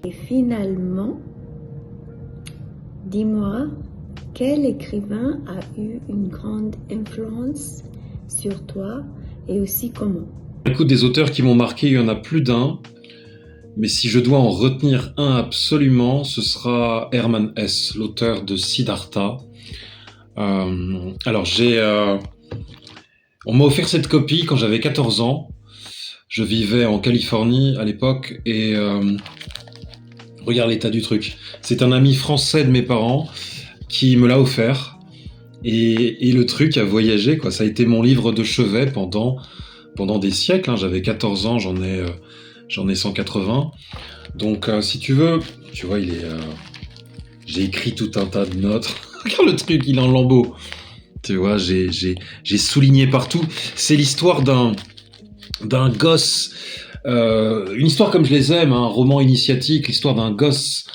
Et finalement, dis-moi, quel écrivain a eu une grande influence sur toi et aussi comment? Écoute, des auteurs qui m'ont marqué, il y en a plus d'un. Mais si je dois en retenir un absolument, ce sera Hermann Hesse, l'auteur de Siddhartha. Alors, on m'a offert cette copie quand j'avais 14 ans. Je vivais en Californie à l'époque et regarde l'état du truc. C'est un ami français de mes parents qui me l'a offert. Et le truc a voyagé, quoi. Ça a été mon livre de chevet pendant des siècles, hein. J'avais 14 ans, j'en ai 180. Donc, si tu veux, tu vois, j'ai écrit tout un tas de notes. Regarde le truc, il est en lambeaux. Tu vois, j'ai souligné partout. C'est l'histoire d'un gosse. Une histoire comme je les aime, hein, un roman initiatique, l'histoire d'un gosse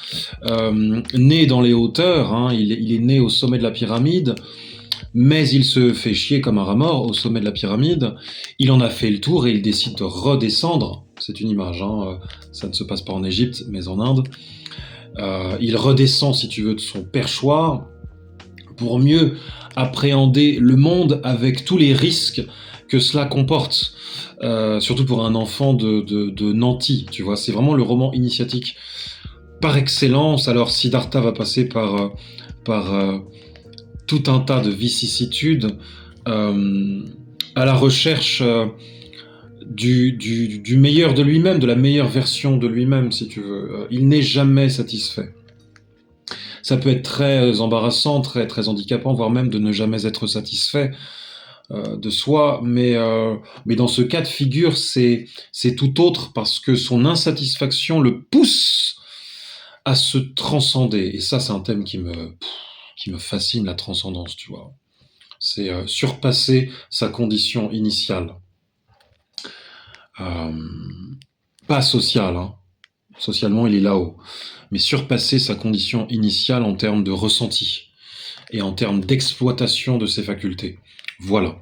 né dans les hauteurs. Hein. Il est né au sommet de la pyramide, mais il se fait chier comme un rat mort au sommet de la pyramide. Il en a fait le tour et il décide de redescendre. C'est une image, hein. Ça ne se passe pas en Égypte, mais en Inde. Il redescend, si tu veux, de son perchoir pour mieux appréhender le monde avec tous les risques que cela comporte. Surtout pour un enfant de Nanty, tu vois. C'est vraiment le roman initiatique par excellence. Alors Siddhartha va passer par tout un tas de vicissitudes à la recherche du meilleur de lui-même, de la meilleure version de lui-même, si tu veux. Il n'est jamais satisfait. Ça peut être très embarrassant, très, très handicapant, voire même de ne jamais être satisfait de soi, mais dans ce cas de figure, c'est tout autre parce que son insatisfaction le pousse à se transcender. Et ça, c'est un thème qui me fascine, la transcendance, tu vois. C'est surpasser sa condition initiale. Euh, Pas sociale, hein. Socialement, il est là-haut. Mais surpasser sa condition initiale en termes de ressenti et en termes d'exploitation de ses facultés. Voilà.